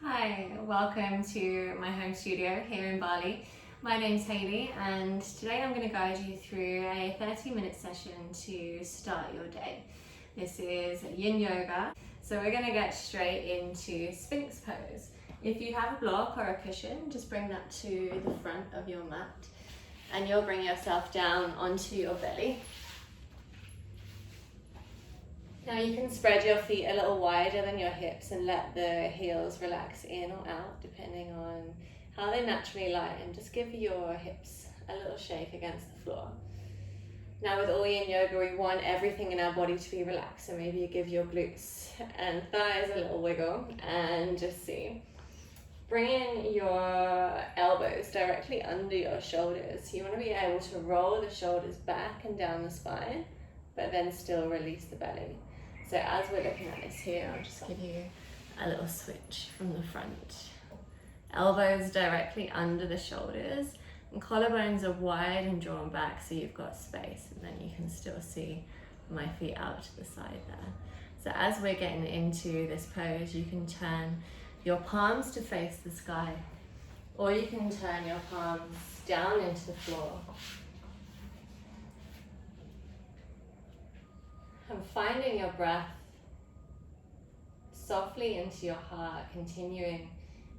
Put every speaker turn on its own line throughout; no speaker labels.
Hi, welcome to my home studio here in Bali. My name's Hayley and today I'm going to guide you through a 30-minute session to start your day. This is Yin Yoga, so we're going to get straight into Sphinx pose. If you have a block or a cushion, just bring that to the front of your mat and you'll bring yourself down onto your belly. Now you can spread your feet a little wider than your hips and let the heels relax in or out depending on how they naturally lie, and just give your hips a little shake against the floor. Now with all Yin Yoga we want everything in our body to be relaxed, so maybe you give your glutes and thighs a little wiggle and just see. Bring in your elbows directly under your shoulders. You want to be able to roll the shoulders back and down the spine, but then still release the belly. So as we're looking at this here, I'll just give you a little switch from the front. Elbows directly under the shoulders, and collarbones are wide and drawn back so you've got space, and then you can still see my feet out to the side there. So as we're getting into this pose, you can turn your palms to face the sky, or you can turn your palms down into the floor. And finding your breath softly into your heart, continuing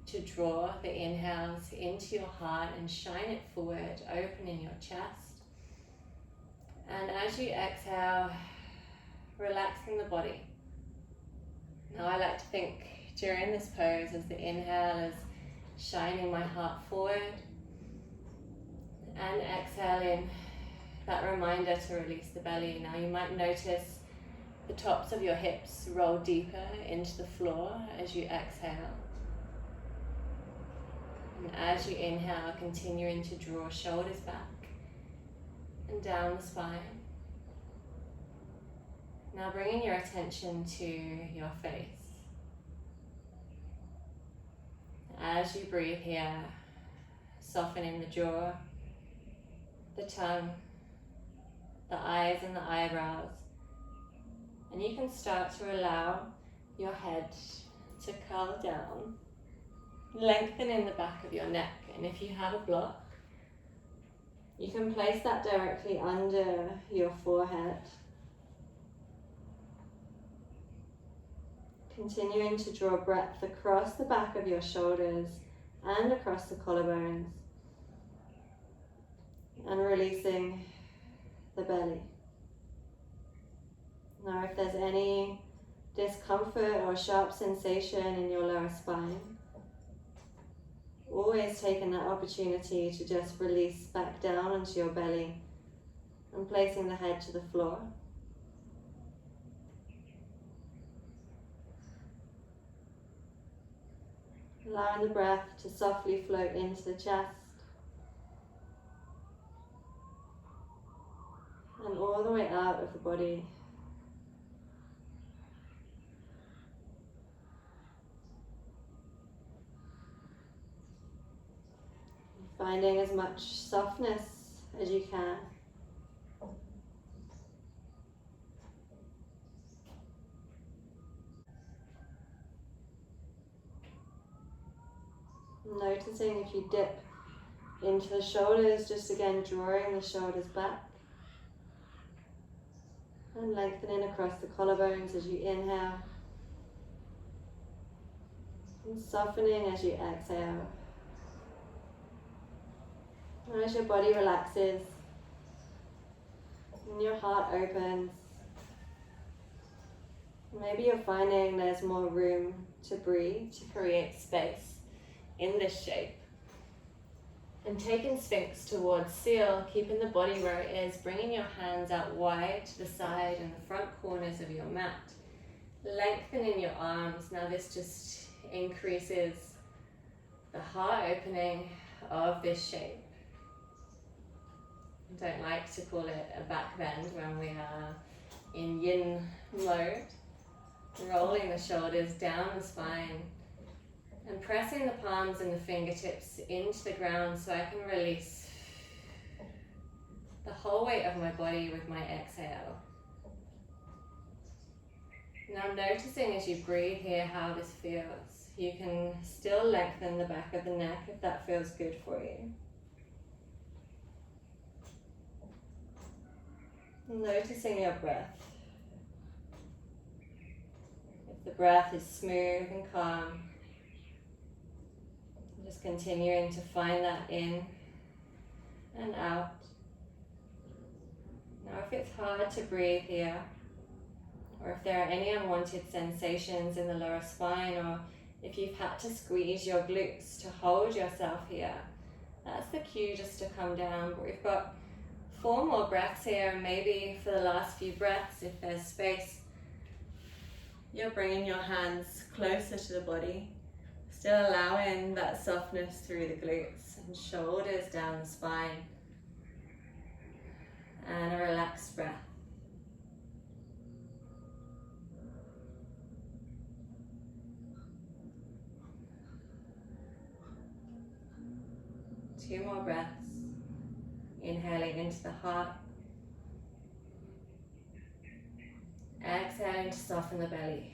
to draw the inhales into your heart and shine it forward, opening your chest. And as you exhale, relaxing the body. Now I like to think during this pose as the inhale is shining my heart forward, and exhaling, that reminder to release the belly. Now you might notice the tops of your hips roll deeper into the floor as you exhale. And as you inhale, continuing to draw shoulders back and down the spine. Now bringing your attention to your face. As you breathe here, softening the jaw, the tongue, the eyes and the eyebrows. And you can start to allow your head to curl down, lengthening the back of your neck. And if you have a block, you can place that directly under your forehead. Continuing to draw breath across the back of your shoulders and across the collarbones. And releasing the belly. Now if there's any discomfort or sharp sensation in your lower spine, always taking that opportunity to just release back down onto your belly and placing the head to the floor. Allowing the breath to softly float into the chest and all the way out of the body. Finding as much softness as you can. Noticing if you dip into the shoulders, just again drawing the shoulders back. And lengthening across the collarbones as you inhale. And softening as you exhale. And as your body relaxes and your heart opens, maybe you're finding there's more room to breathe, to create space in this shape. And taking Sphinx towards seal, keeping the body where it is, bringing your hands out wide to the side and the front corners of your mat. Lengthening your arms. Now this just increases the heart opening of this shape. I don't like to call it a back bend when we are in yin mode. Rolling the shoulders down the spine and pressing the palms and the fingertips into the ground so I can release the whole weight of my body with my exhale. Now noticing as you breathe here how this feels. You can still lengthen the back of the neck if that feels good for you. Noticing your breath. If the breath is smooth and calm, just continuing to find that in and out. Now if it's hard to breathe here, or if there are any unwanted sensations in the lower spine, or if you've had to squeeze your glutes to hold yourself here, that's the cue just to come down. But we've got 4 more breaths here, and maybe for the last few breaths, if there's space, you're bringing your hands closer to the body, still allowing that softness through the glutes and shoulders down the spine, and a relaxed breath. Two more breaths. Inhaling into the heart. Exhaling to soften the belly.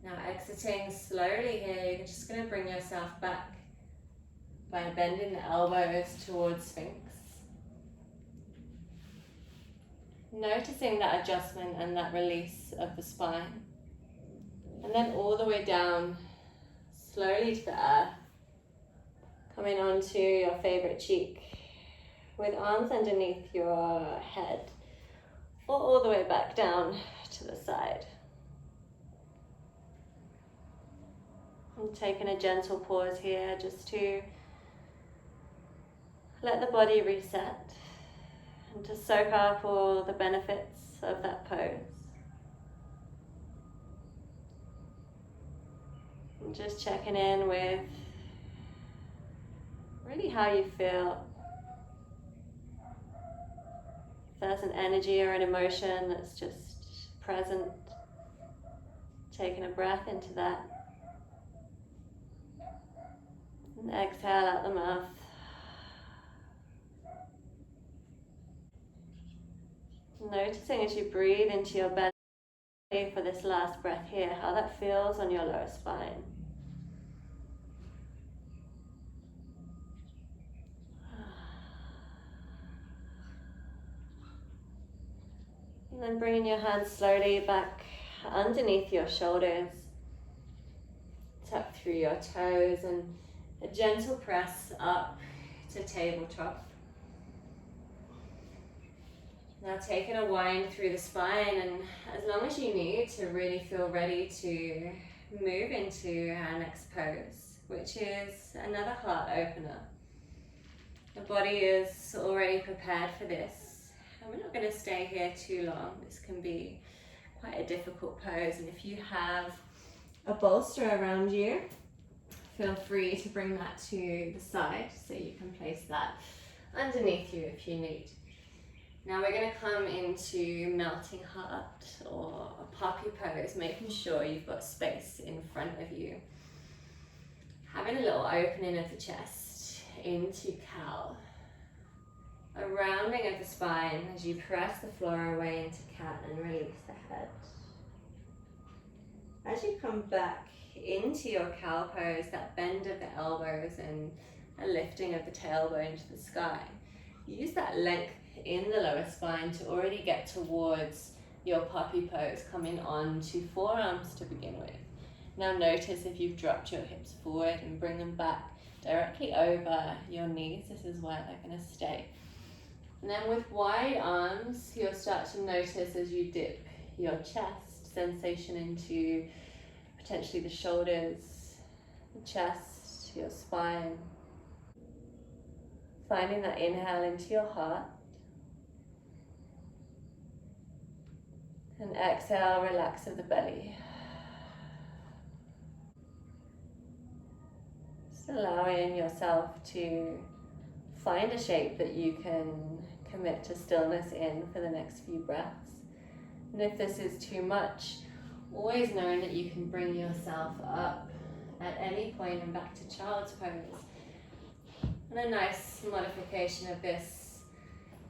Now exiting slowly here, you're just going to bring yourself back by bending the elbows towards Sphinx. Noticing that adjustment and that release of the spine. And then all the way down, slowly to the earth, coming onto your favorite cheek with arms underneath your head, or all the way back down to the side. I'm taking a gentle pause here just to let the body reset and to soak up all the benefits of that pose. And just checking in with really how you feel. If there's an energy or an emotion that's just present, taking a breath into that. And exhale out the mouth. Noticing as you breathe into your belly for this last breath here, how that feels on your lower spine. And then bringing your hands slowly back underneath your shoulders, tuck through your toes, and a gentle press up to tabletop. Now taking a wind through the spine, and as long as you need to really feel ready to move into our next pose, which is another heart opener. The body is already prepared for this, and we're not going to stay here too long. This can be quite a difficult pose, and if you have a bolster around you, feel free to bring that to the side so you can place that underneath you if you need. Now we're going to come into melting heart or a poppy pose, making sure you've got space in front of you. Having a little opening of the chest into cow. A rounding of the spine as you press the floor away into cat and release the head. As you come back into your cow pose, that bend of the elbows and a lifting of the tailbone to the sky. Use that length in the lower spine to already get towards your poppy pose, coming on to forearms to begin with. Now notice if you've dropped your hips forward and bring them back directly over your knees. This is where they're going to stay. And then with wide arms, you'll start to notice as you dip your chest, sensation into potentially the shoulders, the chest, your spine. Finding that inhale into your heart. And exhale, relax of the belly. Just allowing yourself to find a shape that you can commit to stillness in for the next few breaths. And if this is too much, always knowing that you can bring yourself up at any point and back to child's pose. And a nice modification of this,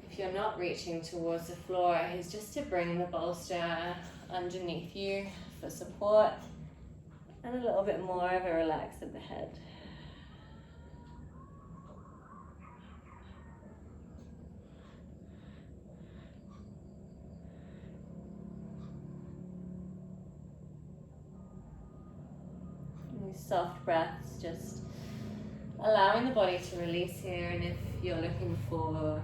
if you're not reaching towards the floor, is just to bring the bolster underneath you for support and a little bit more of a relax at the head. And these soft breaths, just allowing the body to release here. And if you're looking for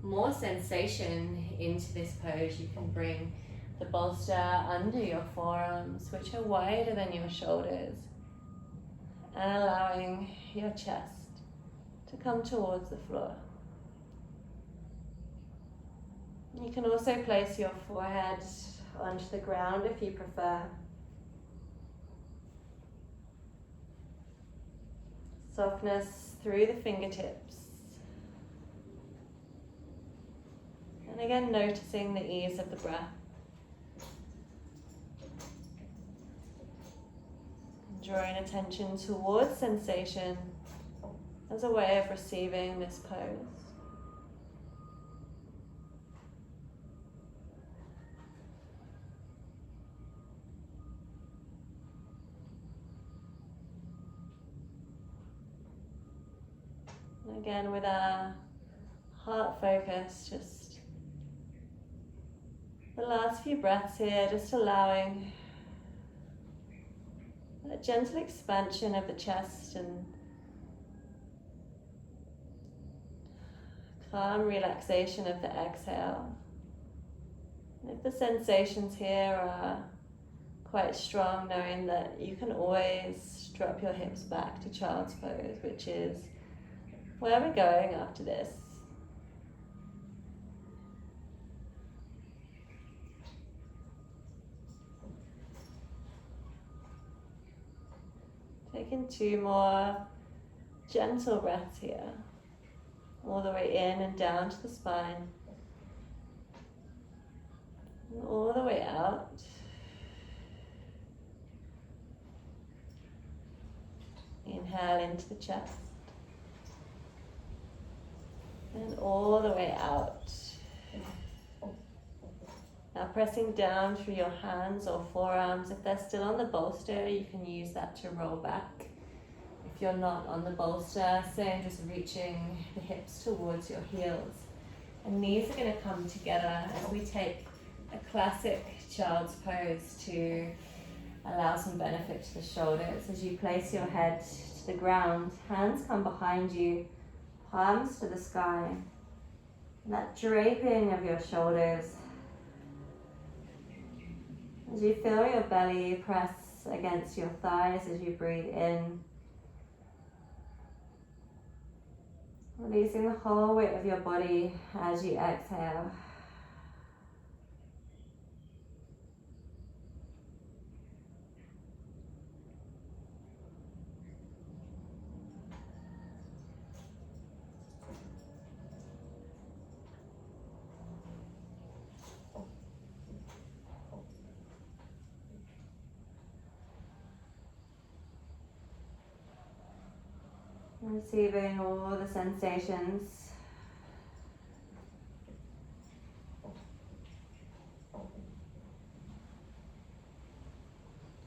more sensation into this pose, you can bring the bolster under your forearms, which are wider than your shoulders, and allowing your chest to come towards the floor. You can also place your forehead onto the ground if you prefer. Softness through the fingertips. And again, noticing the ease of the breath. Drawing attention towards sensation as a way of receiving this pose. And again, with our heart focus, just the last few breaths here, just allowing a gentle expansion of the chest and calm relaxation of the exhale. And if the sensations here are quite strong, knowing that you can always drop your hips back to child's pose, which is where we're going after this. Taking 2 more gentle breaths here, all the way in and down to the spine, and all the way out. Inhale into the chest, and all the way out. Now pressing down through your hands or forearms. If they're still on the bolster, you can use that to roll back. If you're not on the bolster, same, just reaching the hips towards your heels. And knees are going to come together as we take a classic child's pose to allow some benefit to the shoulders. As you place your head to the ground, hands come behind you, palms to the sky. And that draping of your shoulders. As you feel your belly press against your thighs as you breathe in, releasing the whole weight of your body as you exhale. Receiving all the sensations.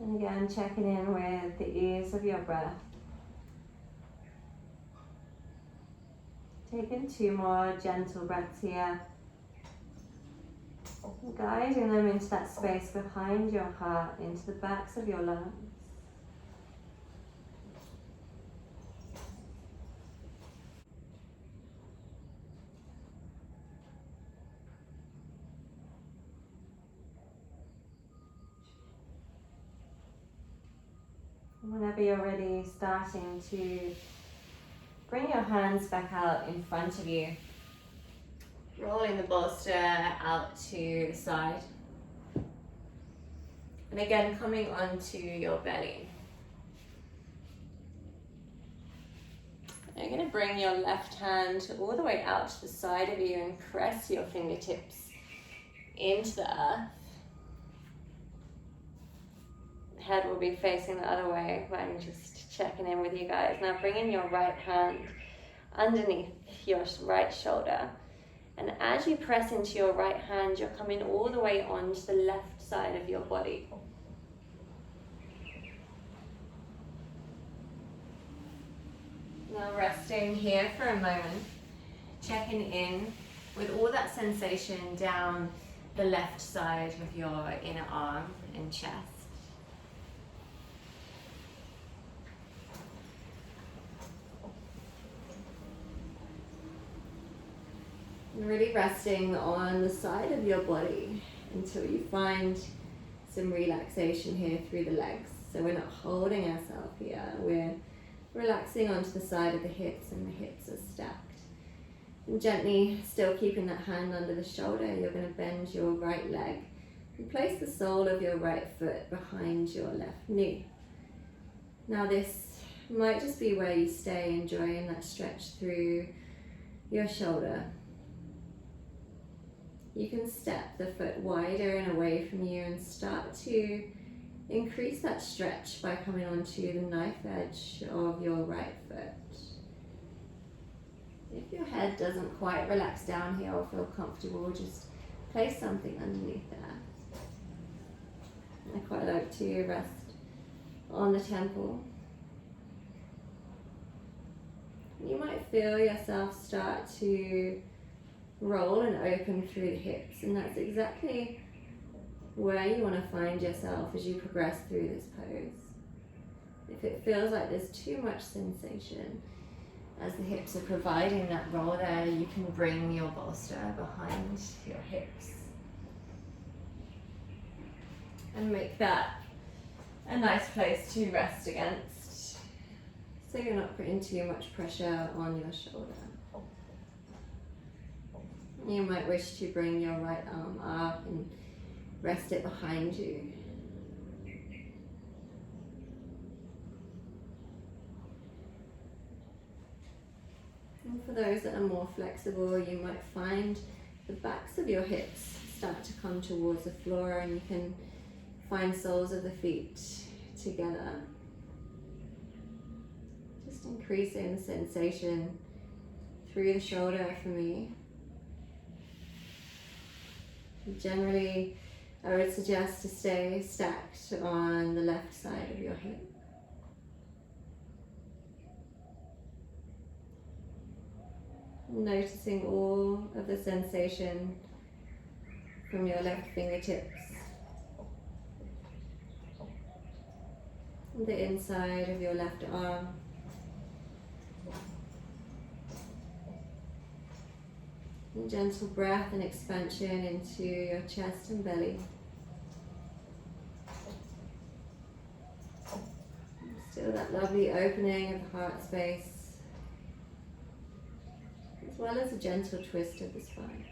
And again, checking in with the ease of your breath. Taking 2 more gentle breaths here. Guiding them into that space behind your heart, into the backs of your lungs. Whenever you're ready, starting to bring your hands back out in front of you. Rolling the bolster out to the side. And again, coming onto your belly. You're going to bring your left hand all the way out to the side of you and press your fingertips into the earth. Head will be facing the other way, but I'm just checking in with you guys. Now bringing your right hand underneath your right shoulder. And as you press into your right hand, you're coming all the way onto the left side of your body. Now resting here for a moment, checking in with all that sensation down the left side of your inner arm and chest. Really resting on the side of your body until you find some relaxation here through the legs. So we're not holding ourselves here, we're relaxing onto the side of the hips, and the hips are stacked. And gently, still keeping that hand under the shoulder, you're going to bend your right leg and place the sole of your right foot behind your left knee. Now this might just be where you stay, enjoying that stretch through your shoulder. You can step the foot wider and away from you and start to increase that stretch by coming onto the knife edge of your right foot. If your head doesn't quite relax down here or feel comfortable, just place something underneath there. I quite like to rest on the temple. You might feel yourself start to roll and open through the hips, and that's exactly where you want to find yourself as you progress through this pose. If it feels like there's too much sensation as the hips are providing that roll there, you can bring your bolster behind your hips and make that a nice place to rest against, so you're not putting too much pressure on your shoulder. You might wish to bring your right arm up and rest it behind you. And for those that are more flexible, you might find the backs of your hips start to come towards the floor, and you can find soles of the feet together. Just increasing the sensation through the shoulder for me. Generally, I would suggest to stay stacked on the left side of your hip. Noticing all of the sensation from your left fingertips, the inside of your left arm, and gentle breath and expansion into your chest and belly. Still that lovely opening of the heart space, as well as a gentle twist of the spine.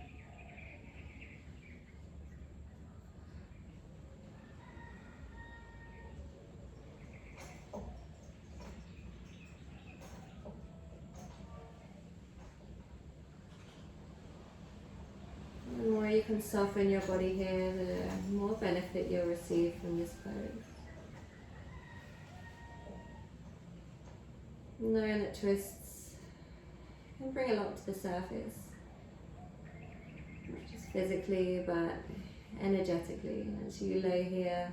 The more you can soften your body here, the more benefit you'll receive from this pose. Knowing that twists can bring a lot to the surface, not just physically but energetically, as you lay here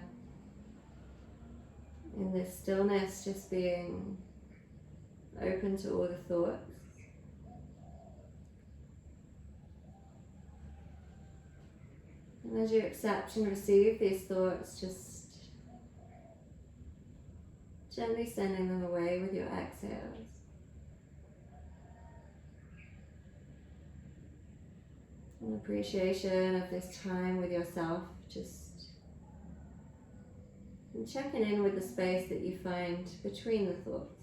in this stillness, just being open to all the thoughts. And as you accept and receive these thoughts, just gently sending them away with your exhales. An appreciation of this time with yourself, just checking in with the space that you find between the thoughts.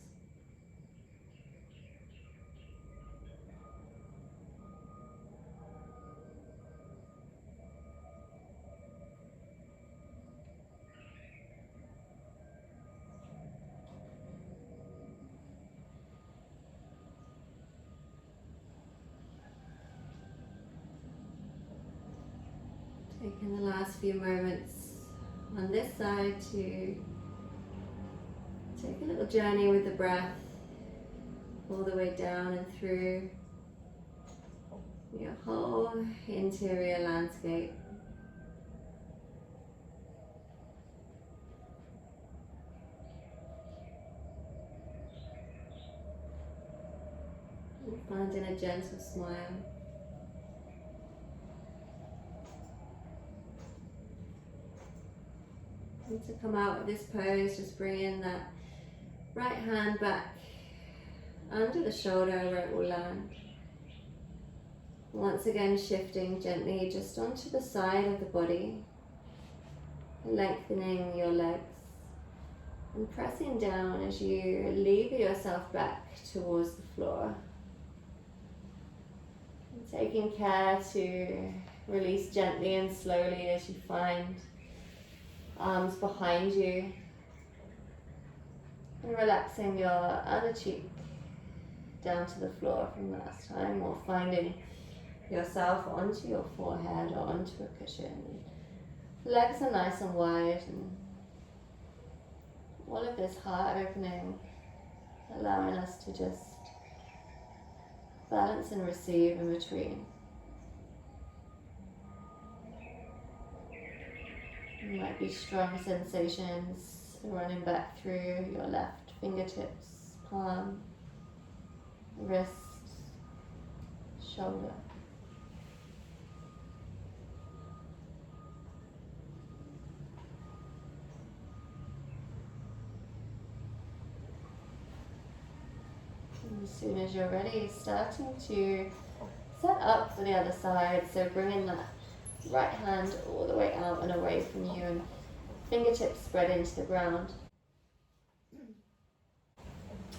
Taking the last few moments on this side to take a little journey with the breath, all the way down and through your whole interior landscape. And finding a gentle smile. And to come out of this pose, just bring in that right hand back under the shoulder where it will land. Once again, shifting gently just onto the side of the body, lengthening your legs and pressing down as you lever yourself back towards the floor. And taking care to release gently and slowly as you find arms behind you. And relaxing your other cheek down to the floor from last time, or finding yourself onto your forehead or onto a cushion. Legs are nice and wide, and all of this heart opening, allowing us to just balance and receive in between. There might be strong sensations running back through your left fingertips, palm, wrist, shoulder. And as soon as you're ready, starting to set up for the other side. So bringing that right hand all the way out and away from you, and fingertips spread into the ground.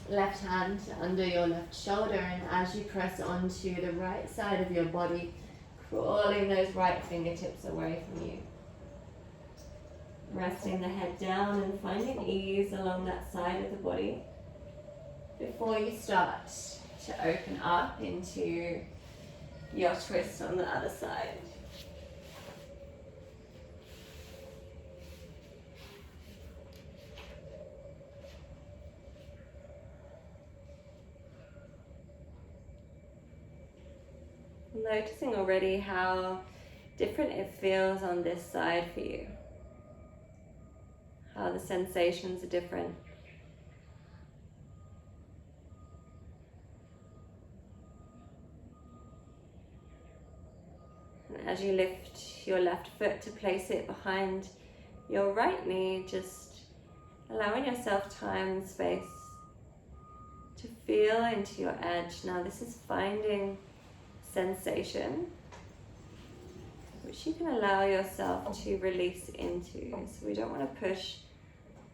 Left hand under your left shoulder, and as you press onto the right side of your body, crawling those right fingertips away from you. Resting the head down and finding ease along that side of the body before you start to open up into your twist on the other side. Noticing already how different it feels on this side for you. How the sensations are different. And as you lift your left foot to place it behind your right knee, just allowing yourself time and space to feel into your edge. Now this is finding sensation, which you can allow yourself to release into. So we don't want to push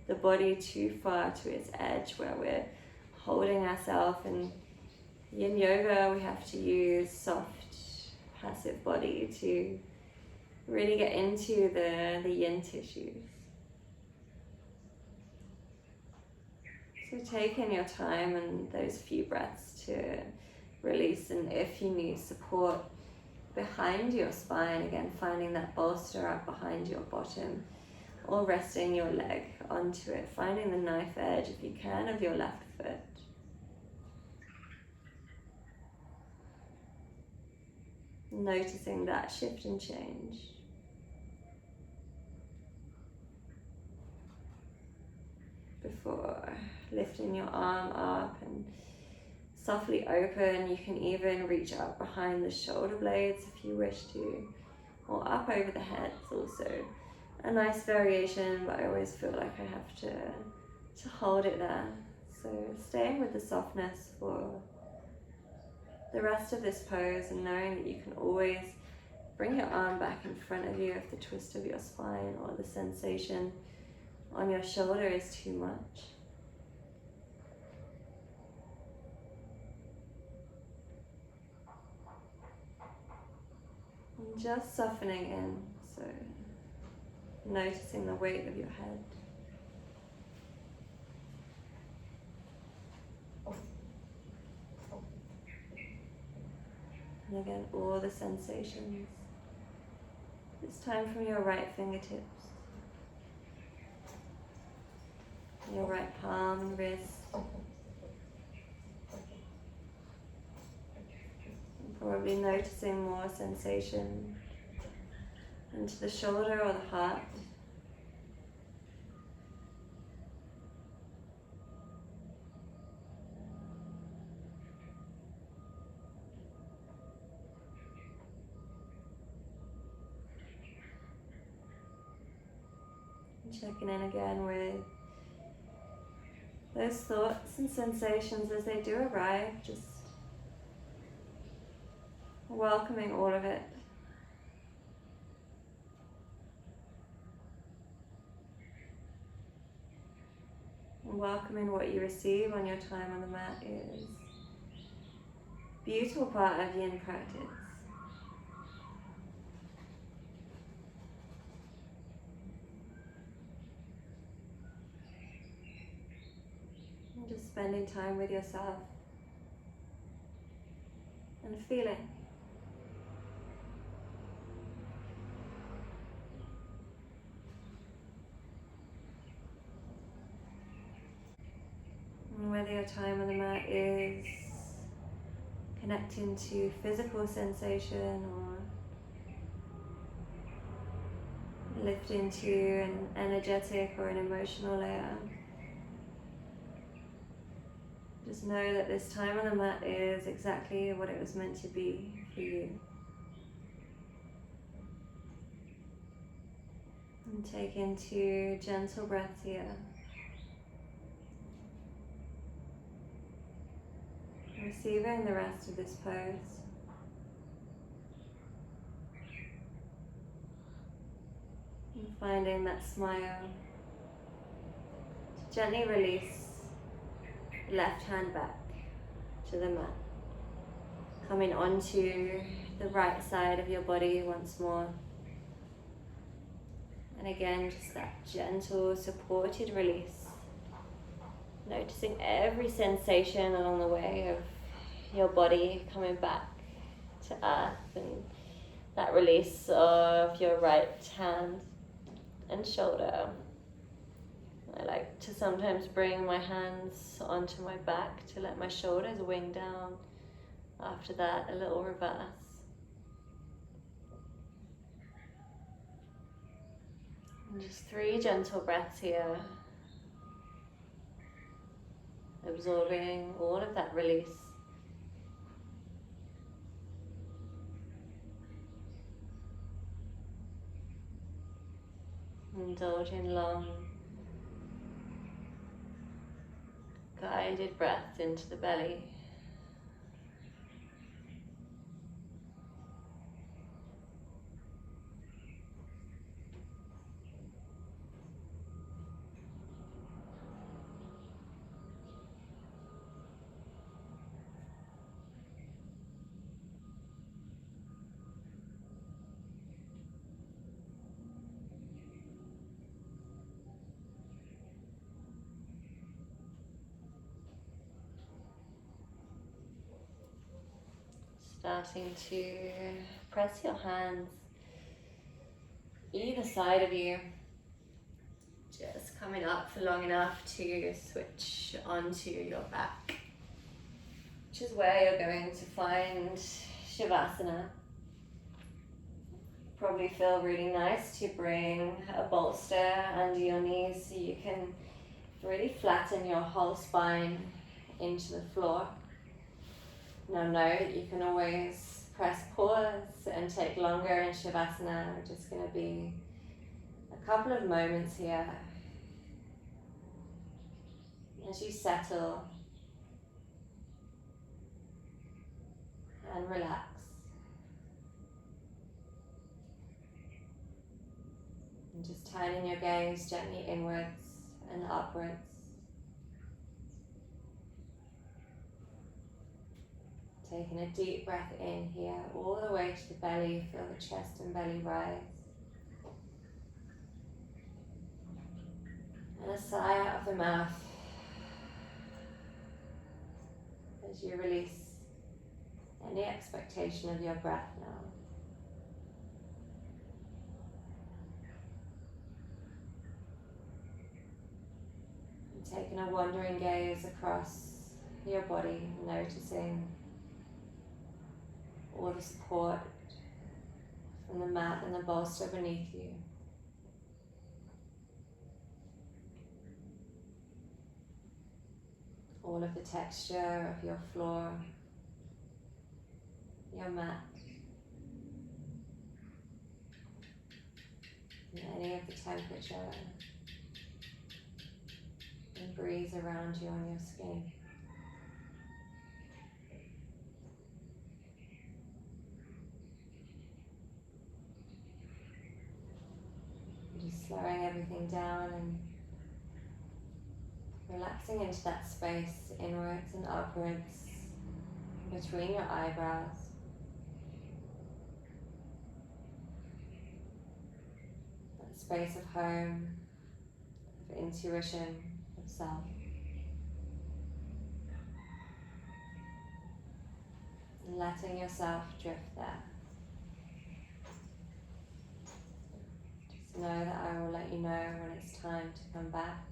the body too far to its edge where we're holding ourselves. In Yin Yoga, we have to use soft, passive body to really get into the yin tissues. So taking your time and those few breaths to release, and if you need support behind your spine, again finding that bolster up behind your bottom, or resting your leg onto it, finding the knife edge if you can of your left foot. Noticing that shift and change. Before lifting your arm up and softly open, you can even reach up behind the shoulder blades if you wish to, or up over the head. It's also a nice variation, but I always feel like I have to hold it there. So staying with the softness for the rest of this pose, and knowing that you can always bring your arm back in front of you if the twist of your spine or the sensation on your shoulder is too much. And just softening in, so noticing the weight of your head. And again, all the sensations. This time from your right fingertips, your right palm and wrist, Probably noticing more sensation into the shoulder or the heart. Checking in again with those thoughts and sensations as they do arrive, just welcoming all of it. And welcoming what you receive on your time on the mat is a beautiful part of Yin practice. And just spending time with yourself and feeling. And whether your time on the mat is connecting to physical sensation or lifting to an energetic or an emotional layer. Just know that this time on the mat is exactly what it was meant to be for you. And take in 2 gentle breaths here. Receiving the rest of this pose. And finding that smile. To gently release the left hand back to the mat. Coming onto the right side of your body once more. And again, just that gentle, supported release. Noticing every sensation along the way of your body coming back to earth, and that release of your right hand and shoulder. I like to sometimes bring my hands onto my back to let my shoulders wing down. After that, a little reverse. And just 3 gentle breaths here. Absorbing all of that release. Indulging long, guided breath into the belly. Starting to press your hands either side of you, just coming up for long enough to switch onto your back, which is where you're going to find Shavasana. Probably feel really nice to bring a bolster under your knees so you can really flatten your whole spine into the floor. Now know that you can always press pause and take longer in Shavasana. We're just going to be a couple of moments here as you settle and relax. And just turning your gaze gently inwards and upwards. Taking a deep breath in here, all the way to the belly. Feel the chest and belly rise. And a sigh out of the mouth as you release any expectation of your breath now. And taking a wandering gaze across your body, noticing all the support from the mat and the bolster beneath you. All of the texture of your floor, your mat, and any of the temperature and breeze around you on your skin. Just slowing everything down and relaxing into that space inwards and upwards between your eyebrows. That space of home, of intuition, of self. And letting yourself drift there. Just know that I will let you know when it's time to come back.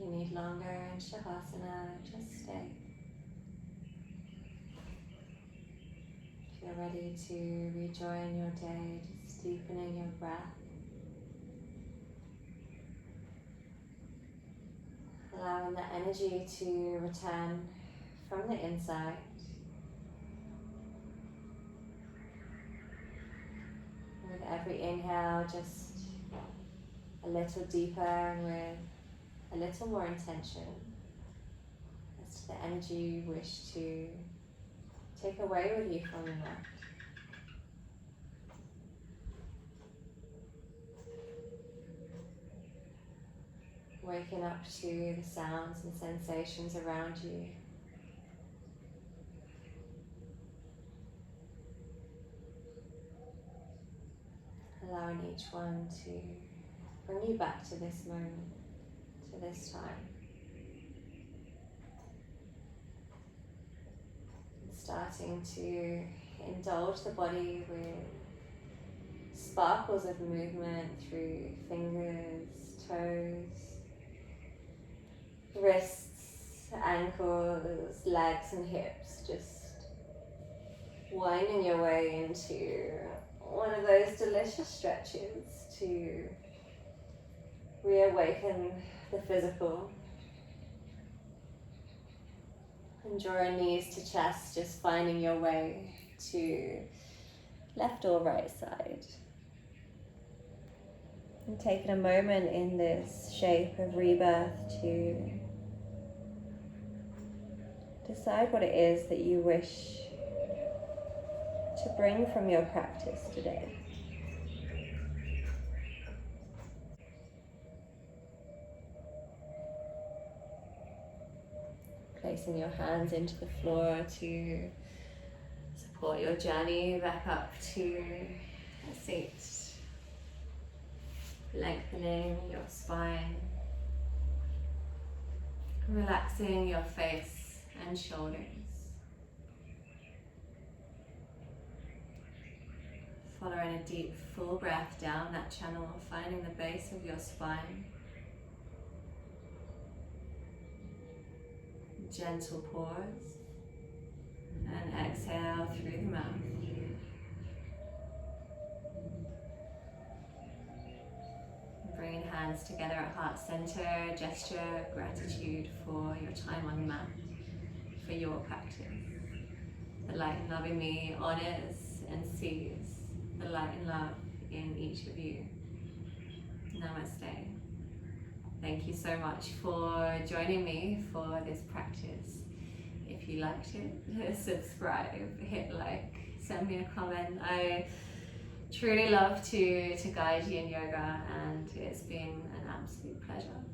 If you need longer in Shavasana, just stay. If you're ready to rejoin your day, just deepening your breath. Allowing the energy to return from the inside. With every inhale, just a little deeper and with a little more intention as to the energy you wish to take away with you from the mat. Waking up to the sounds and sensations around you. Allowing each one to bring you back to this moment, to this time. And starting to indulge the body with sparkles of movement through fingers, toes, wrists, ankles, legs and hips, just winding your way into one of those delicious stretches to reawaken the physical. And drawing knees to chest, just finding your way to left or right side. And taking a moment in this shape of rebirth to decide what it is that you wish to bring from your practice today. Placing your hands into the floor to support your journey back up to a seat. Lengthening your spine. Relaxing your face and shoulders. Following a deep, full breath down that channel, finding the base of your spine. Gentle pause. And exhale through the mouth. Bringing hands together at heart center, gesture of gratitude for your time on the mat, for your practice. The light and love in me honors and sees the light and love in each of you. Namaste. Thank you so much for joining me for this practice. If you liked it, subscribe, hit like, send me a comment. I truly love to guide Yin Yoga, and it's been an absolute pleasure.